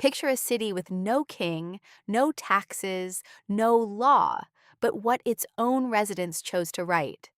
Picture a city with no king, no taxes, no law, but what its own residents chose to write.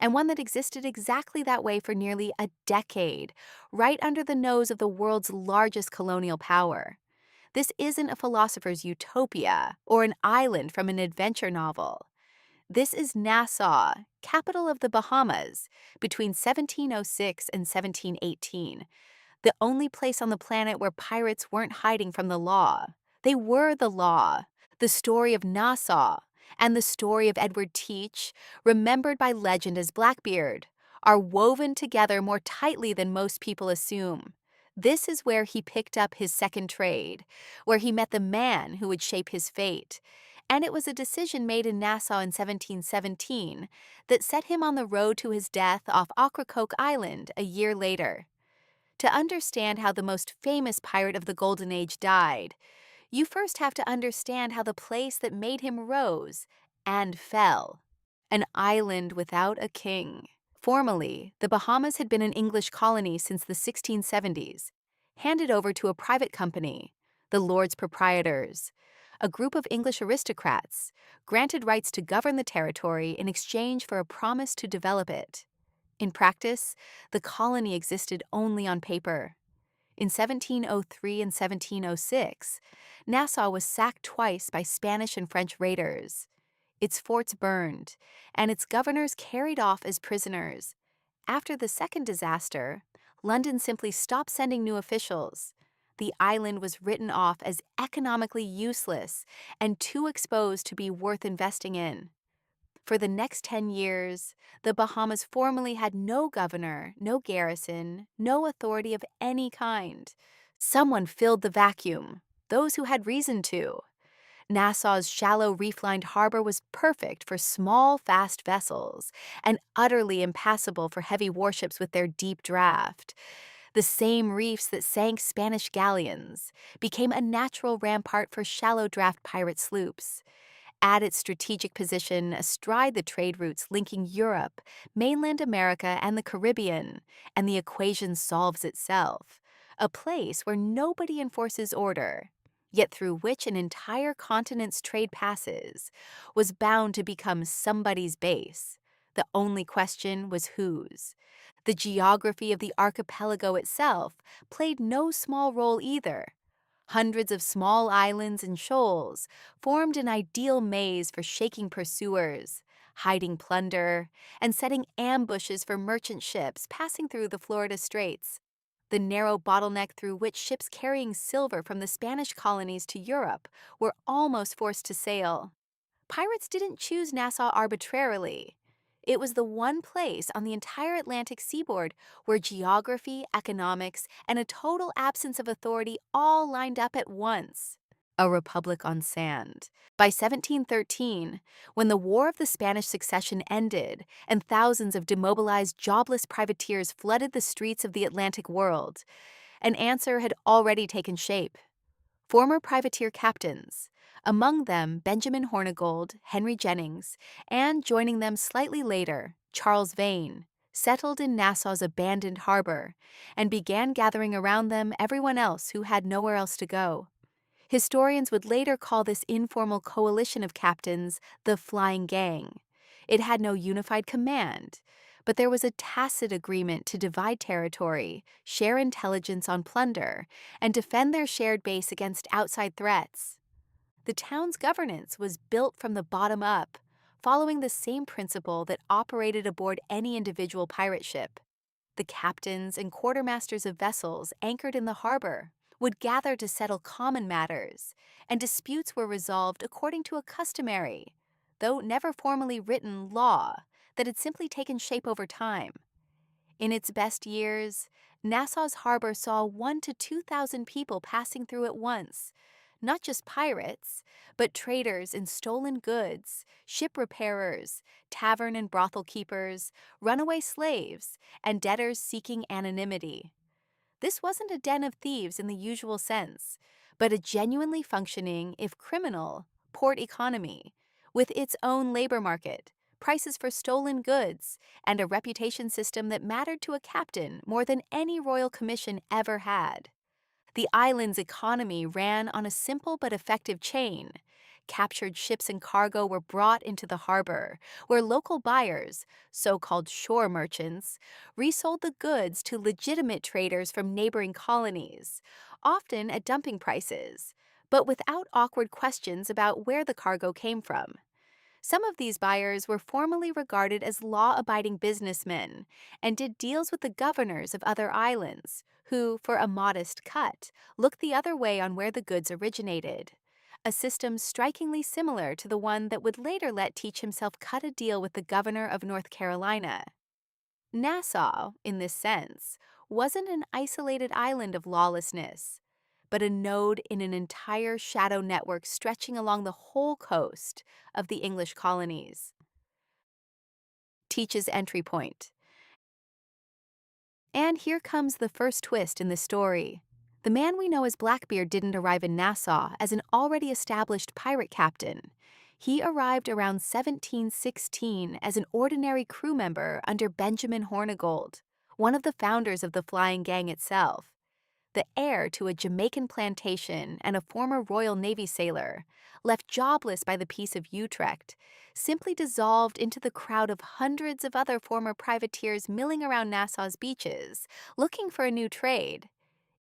And one that existed exactly that way for nearly a decade, right under the nose of the world's largest colonial power. This isn't a philosopher's utopia or an island from an adventure novel. This is Nassau, capital of the Bahamas, between 1706 and 1718, the only place on the planet where pirates weren't hiding from the law. They were the law. The story of Nassau and the story of Edward Teach, remembered by legend as Blackbeard, are woven together more tightly than most people assume. This is where he picked up his second trade, where he met the man who would shape his fate. And it was a decision made in Nassau in 1717 that set him on the road to his death off Ocracoke Island a year later. To understand how the most famous pirate of the Golden Age died, you first have to understand how the place that made him rose and fell. An island without a king. Formerly, the Bahamas had been an English colony since the 1670s, handed over to a private company, the Lords Proprietors, a group of English aristocrats, granted rights to govern the territory in exchange for a promise to develop it. In practice, the colony existed only on paper. In 1703 and 1706, Nassau was sacked twice by Spanish and French raiders. Its forts burned, and its governors carried off as prisoners. After the second disaster, London simply stopped sending new officials. The island was written off as economically useless and too exposed to be worth investing in. For the next 10 years, the Bahamas formally had no governor, no garrison, no authority of any kind. Someone filled the vacuum, those who had reason to. Nassau's shallow reef-lined harbor was perfect for small, fast vessels and utterly impassable for heavy warships with their deep draft. The same reefs that sank Spanish galleons became a natural rampart for shallow draft pirate sloops. At its strategic position astride the trade routes linking Europe, mainland America, and the Caribbean, and the equation solves itself. A place where nobody enforces order, yet through which an entire continent's trade passes, was bound to become somebody's base. The only question was whose. The geography of the archipelago itself played no small role either. Hundreds of small islands and shoals formed an ideal maze for shaking pursuers, hiding plunder, and setting ambushes for merchant ships passing through the Florida Straits, the narrow bottleneck through which ships carrying silver from the Spanish colonies to Europe were almost forced to sail. Pirates didn't choose Nassau arbitrarily. It was the one place on the entire Atlantic seaboard where geography, economics, and a total absence of authority all lined up at once. A republic on sand. By 1713, when the War of the Spanish Succession ended and thousands of demobilized, jobless privateers flooded the streets of the Atlantic world, an answer had already taken shape. Former privateer captains, among them Benjamin Hornigold, Henry Jennings, and joining them slightly later, Charles Vane, settled in Nassau's abandoned harbor and began gathering around them everyone else who had nowhere else to go. Historians would later call this informal coalition of captains the Flying Gang. It had no unified command, but there was a tacit agreement to divide territory, share intelligence on plunder, and defend their shared base against outside threats. The town's governance was built from the bottom up, following the same principle that operated aboard any individual pirate ship. The captains and quartermasters of vessels anchored in the harbor would gather to settle common matters, and disputes were resolved according to a customary, though never formally written, law that had simply taken shape over time. In its best years, Nassau's harbor saw 1,000 to 2,000 people passing through at once, not just pirates, but traders in stolen goods, ship repairers, tavern and brothel keepers, runaway slaves, and debtors seeking anonymity. This wasn't a den of thieves in the usual sense, but a genuinely functioning, if criminal, port economy, with its own labor market, prices for stolen goods, and a reputation system that mattered to a captain more than any royal commission ever had. The island's economy ran on a simple but effective chain. Captured ships and cargo were brought into the harbor, where local buyers, so-called shore merchants, resold the goods to legitimate traders from neighboring colonies, often at dumping prices, but without awkward questions about where the cargo came from. Some of these buyers were formally regarded as law-abiding businessmen and did deals with the governors of other islands, who, for a modest cut, looked the other way on where the goods originated. A system strikingly similar to the one that would later let Teach himself cut a deal with the governor of North Carolina. Nassau, in this sense, wasn't an isolated island of lawlessness, but a node in an entire shadow network stretching along the whole coast of the English colonies. Teach's entry point. And here comes the first twist in the story. The man we know as Blackbeard didn't arrive in Nassau as an already established pirate captain. He arrived around 1716 as an ordinary crew member under Benjamin Hornigold, one of the founders of the flying gang itself. The heir to a Jamaican plantation and a former Royal Navy sailor, left jobless by the Peace of Utrecht, simply dissolved into the crowd of hundreds of other former privateers milling around Nassau's beaches, looking for a new trade.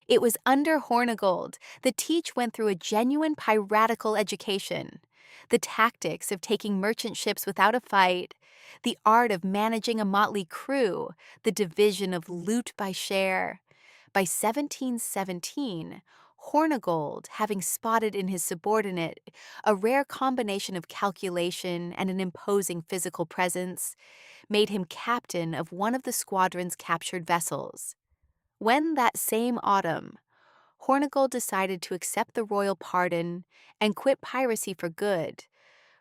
It was under Hornigold that Teach went through a genuine piratical education. The tactics of taking merchant ships without a fight, the art of managing a motley crew, the division of loot by share. By 1717, Hornigold, having spotted in his subordinate a rare combination of calculation and an imposing physical presence, made him captain of one of the squadron's captured vessels. When that same autumn, Hornigold decided to accept the royal pardon and quit piracy for good,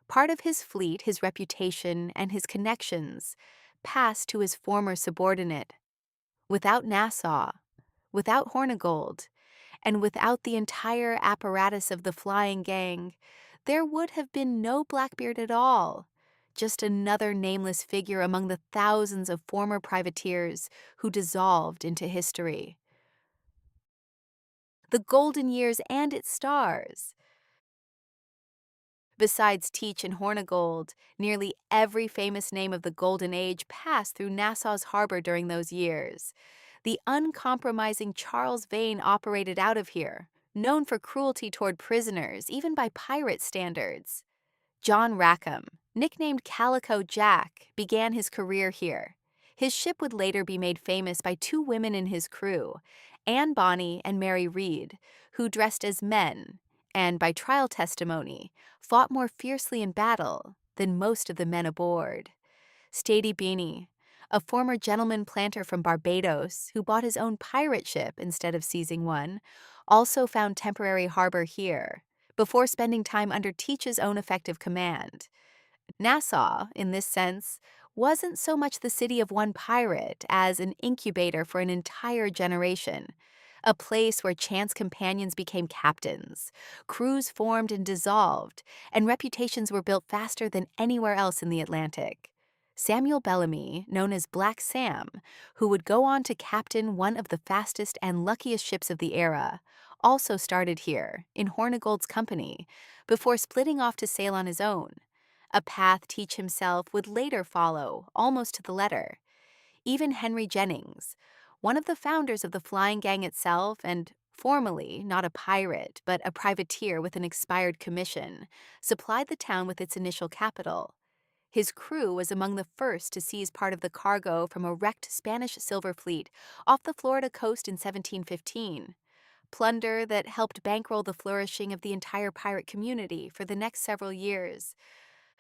part of his fleet, his reputation, and his connections passed to his former subordinate. Without Nassau, without Hornigold, and without the entire apparatus of the flying gang, there would have been no Blackbeard at all, just another nameless figure among the thousands of former privateers who dissolved into history. The golden years and its stars. Besides Teach and Hornigold, nearly every famous name of the Golden Age passed through Nassau's harbor during those years. The uncompromising Charles Vane operated out of here, known for cruelty toward prisoners, even by pirate standards. John Rackham, nicknamed Calico Jack, began his career here. His ship would later be made famous by two women in his crew, Bonny and Mary Read, who dressed as men, and by trial testimony, fought more fiercely in battle than most of the men aboard. Stady Beanie, a former gentleman planter from Barbados who bought his own pirate ship instead of seizing one, also found temporary harbor here, before spending time under Teach's own effective command. Nassau, in this sense, wasn't so much the city of one pirate as an incubator for an entire generation, a place where chance companions became captains, crews formed and dissolved, and reputations were built faster than anywhere else in the Atlantic. Samuel Bellamy, known as Black Sam, who would go on to captain one of the fastest and luckiest ships of the era, also started here, in Hornigold's company, before splitting off to sail on his own, a path Teach himself would later follow, almost to the letter. Even Henry Jennings, one of the founders of the flying gang itself and formally not a pirate but a privateer with an expired commission, supplied the town with its initial capital. His crew was among the first to seize part of the cargo from a wrecked Spanish silver fleet off the Florida coast in 1715, plunder that helped bankroll the flourishing of the entire pirate community for the next several years.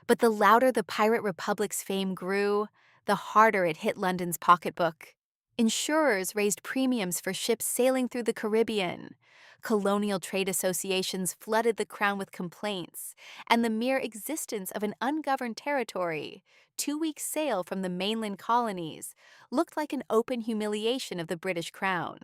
But the louder the Pirate Republic's fame grew, the harder it hit London's pocketbook. Insurers raised premiums for ships sailing through the Caribbean. Colonial trade associations flooded the crown with complaints, and the mere existence of an ungoverned territory, 2 weeks' sail from the mainland colonies, looked like an open humiliation of the British crown.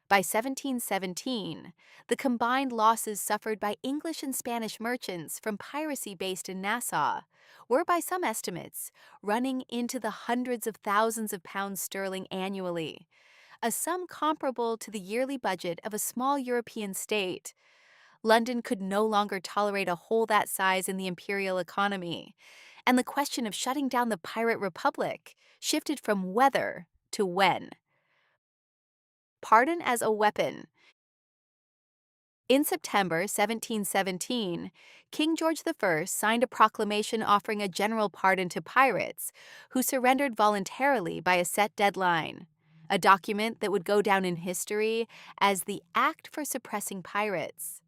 By 1717, the combined losses suffered by English and Spanish merchants from piracy based in Nassau were, by some estimates, running into the hundreds of thousands of pounds sterling annually, a sum comparable to the yearly budget of a small European state. London could no longer tolerate a hole that size in the imperial economy, and the question of shutting down the pirate republic shifted from whether to when. Pardon as a weapon. In September 1717, King George I signed a proclamation offering a general pardon to pirates who surrendered voluntarily by a set deadline, a document that would go down in history as the Act for Suppressing Pirates.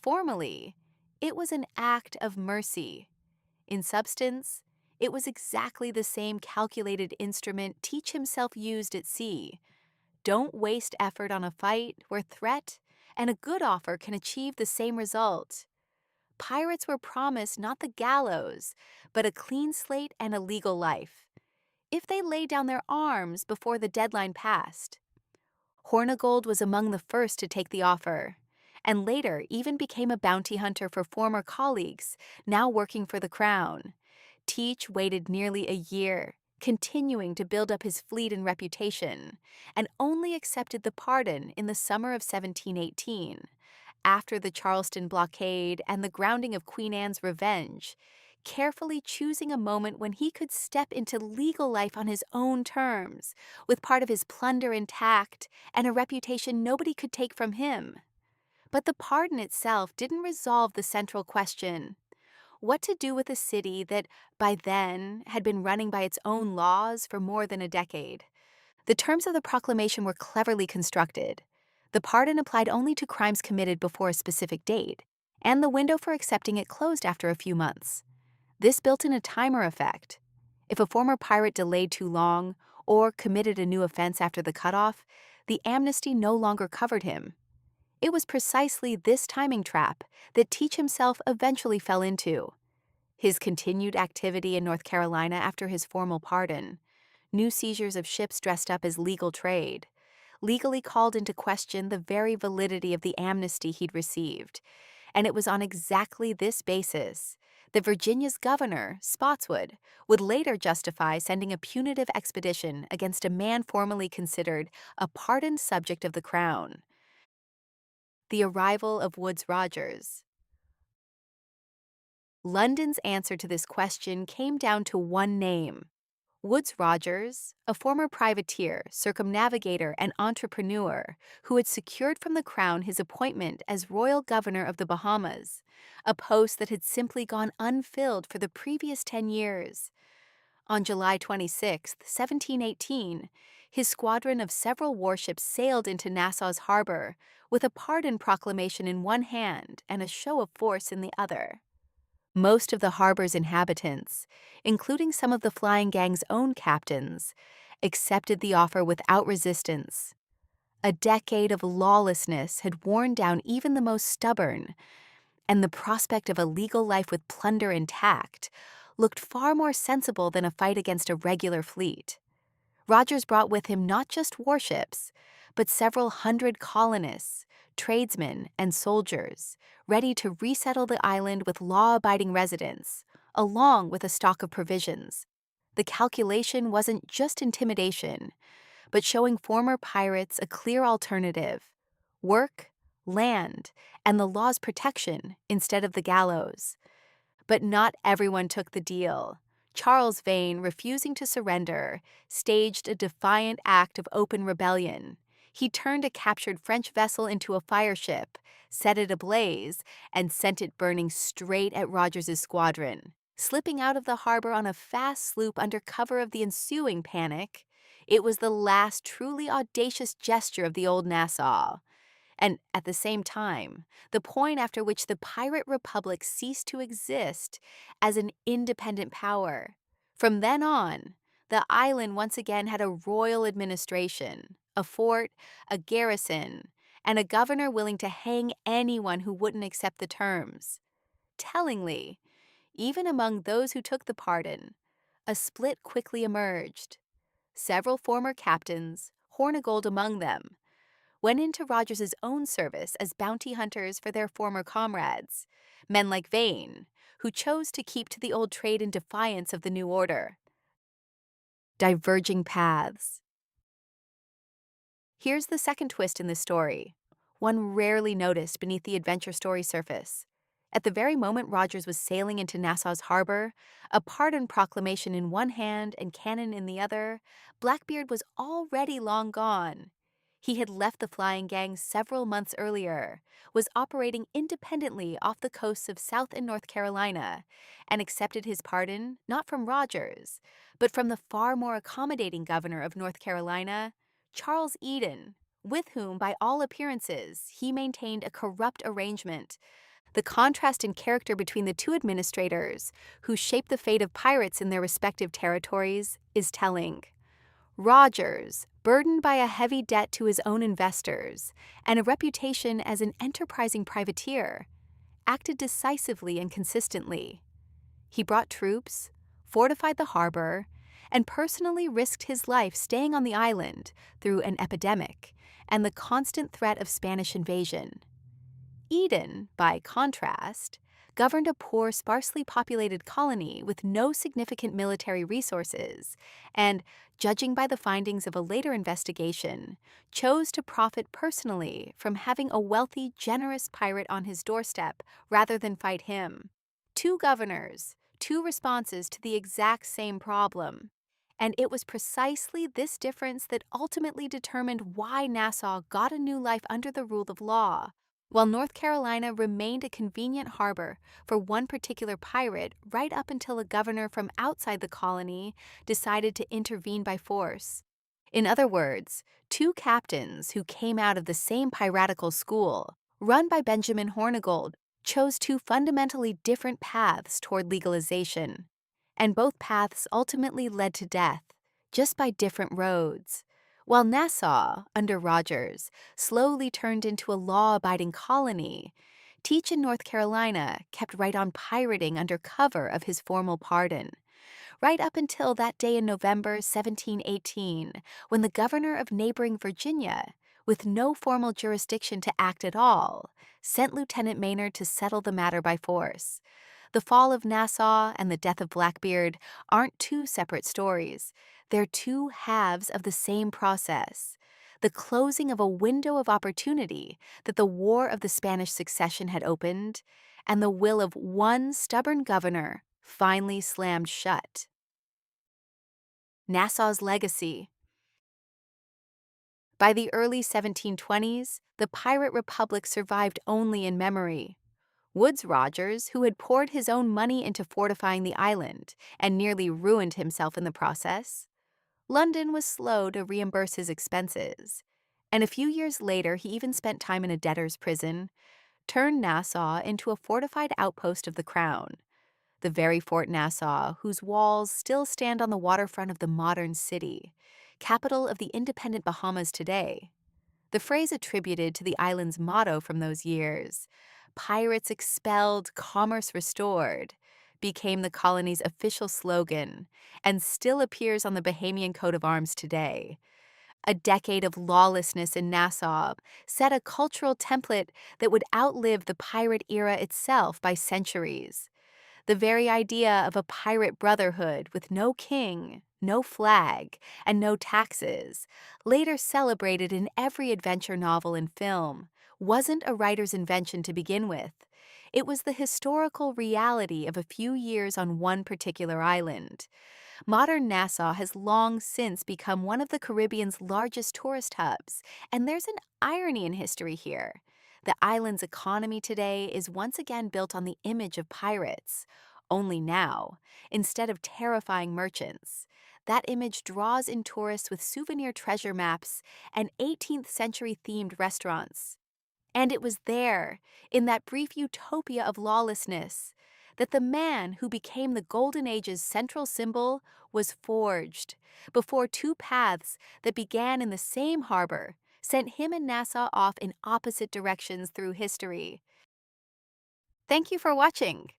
Formally, it was an act of mercy. In substance, it was exactly the same calculated instrument Teach himself used at sea. Don't waste effort on a fight where threat and a good offer can achieve the same result. Pirates were promised not the gallows, but a clean slate and a legal life, if they laid down their arms before the deadline passed. Hornigold was among the first to take the offer, and later even became a bounty hunter for former colleagues now working for the crown. Teach waited nearly a year, continuing to build up his fleet and reputation, and only accepted the pardon in the summer of 1718, after the Charleston blockade and the grounding of Queen Anne's Revenge, carefully choosing a moment when he could step into legal life on his own terms, with part of his plunder intact and a reputation nobody could take from him. But the pardon itself didn't resolve the central question: what to do with a city that, by then, had been running by its own laws for more than a decade. The terms of the proclamation were cleverly constructed. The pardon applied only to crimes committed before a specific date, and the window for accepting it closed after a few months. This built in a timer effect. If a former pirate delayed too long or committed a new offense after the cutoff, the amnesty no longer covered him. It was precisely this timing trap that Teach himself eventually fell into. His continued activity in North Carolina after his formal pardon, new seizures of ships dressed up as legal trade, legally called into question the very validity of the amnesty he'd received. And it was on exactly this basis that Virginia's governor, Spotswood, would later justify sending a punitive expedition against a man formerly considered a pardoned subject of the crown. The arrival of Woodes Rogers. London's answer to this question came down to one name: Woodes Rogers, a former privateer, circumnavigator, and entrepreneur who had secured from the crown his appointment as royal governor of the Bahamas, a post that had simply gone unfilled for the previous 10 years. On July 26, 1718, his squadron of several warships sailed into Nassau's harbor with a pardon proclamation in one hand and a show of force in the other. Most of the harbor's inhabitants, including some of the flying gang's own captains, accepted the offer without resistance. A decade of lawlessness had worn down even the most stubborn, and the prospect of a legal life with plunder intact looked far more sensible than a fight against a regular fleet. Rogers brought with him not just warships, but several hundred colonists, tradesmen, and soldiers, ready to resettle the island with law-abiding residents, along with a stock of provisions. The calculation wasn't just intimidation, but showing former pirates a clear alternative: work, land, and the law's protection instead of the gallows. But not everyone took the deal. Charles Vane, refusing to surrender, staged a defiant act of open rebellion. He turned a captured French vessel into a fireship, set it ablaze, and sent it burning straight at Rogers's squadron. Slipping out of the harbor on a fast sloop under cover of the ensuing panic, it was the last truly audacious gesture of the old Nassau. And at the same time, the point after which the pirate republic ceased to exist as an independent power. From then on, the island once again had a royal administration, a fort, a garrison, and a governor willing to hang anyone who wouldn't accept the terms. Tellingly, even among those who took the pardon, a split quickly emerged. Several former captains, Hornigold among them, went into Rogers's own service as bounty hunters for their former comrades, men like Vane, who chose to keep to the old trade in defiance of the new order. Diverging paths. Here's the second twist in this story, one rarely noticed beneath the adventure story surface. At the very moment Rogers was sailing into Nassau's harbor, a pardon proclamation in one hand and cannon in the other, Blackbeard was already long gone. He had left the flying gang several months earlier, was operating independently off the coasts of South and North Carolina, and accepted his pardon not from Rogers, but from the far more accommodating governor of North Carolina, Charles Eden, with whom, by all appearances, he maintained a corrupt arrangement. The contrast in character between the two administrators, who shaped the fate of pirates in their respective territories, is telling. Rogers, burdened by a heavy debt to his own investors and a reputation as an enterprising privateer, acted decisively and consistently. He brought troops, fortified the harbor, and personally risked his life staying on the island through an epidemic and the constant threat of Spanish invasion. Eden, by contrast, governed a poor, sparsely populated colony with no significant military resources and, judging by the findings of a later investigation, chose to profit personally from having a wealthy, generous pirate on his doorstep rather than fight him. Two governors, two responses to the exact same problem. And it was precisely this difference that ultimately determined why Nassau got a new life under the rule of law, while North Carolina remained a convenient harbor for one particular pirate right up until a governor from outside the colony decided to intervene by force. In other words, two captains who came out of the same piratical school, run by Benjamin Hornigold, chose two fundamentally different paths toward legalization. And both paths ultimately led to death, just by different roads. While Nassau, under Rogers, slowly turned into a law-abiding colony, Teach in North Carolina kept right on pirating under cover of his formal pardon, right up until that day in November 1718, when the governor of neighboring Virginia, with no formal jurisdiction to act at all, sent Lieutenant Maynard to settle the matter by force. The fall of Nassau and the death of Blackbeard aren't two separate stories. They're two halves of the same process. The closing of a window of opportunity that the War of the Spanish Succession had opened, and the will of one stubborn governor finally slammed shut. Nassau's legacy. By the early 1720s, the pirate republic survived only in memory. Woodes Rogers, who had poured his own money into fortifying the island and nearly ruined himself in the process. London was slow to reimburse his expenses, and a few years later he even spent time in a debtor's prison, turned Nassau into a fortified outpost of the crown. The very Fort Nassau, whose walls still stand on the waterfront of the modern city, capital of the independent Bahamas today. The phrase attributed to the island's motto from those years, "Pirates expelled, commerce restored," became the colony's official slogan and still appears on the Bahamian coat of arms today. A decade of lawlessness in Nassau set a cultural template that would outlive the pirate era itself by centuries. The very idea of a pirate brotherhood with no king, no flag, and no taxes, later celebrated in every adventure novel and film, wasn't a writer's invention to begin with. It was the historical reality of a few years on one particular island. Modern Nassau has long since become one of the Caribbean's largest tourist hubs, and there's an irony in history here. The island's economy today is once again built on the image of pirates. Only now, instead of terrifying merchants, that image draws in tourists with souvenir treasure maps and 18th century themed restaurants. And it was there, in that brief utopia of lawlessness, that the man who became the Golden Age's central symbol was forged, before two paths that began in the same harbor sent him and Nassau off in opposite directions through history. Thank you for watching.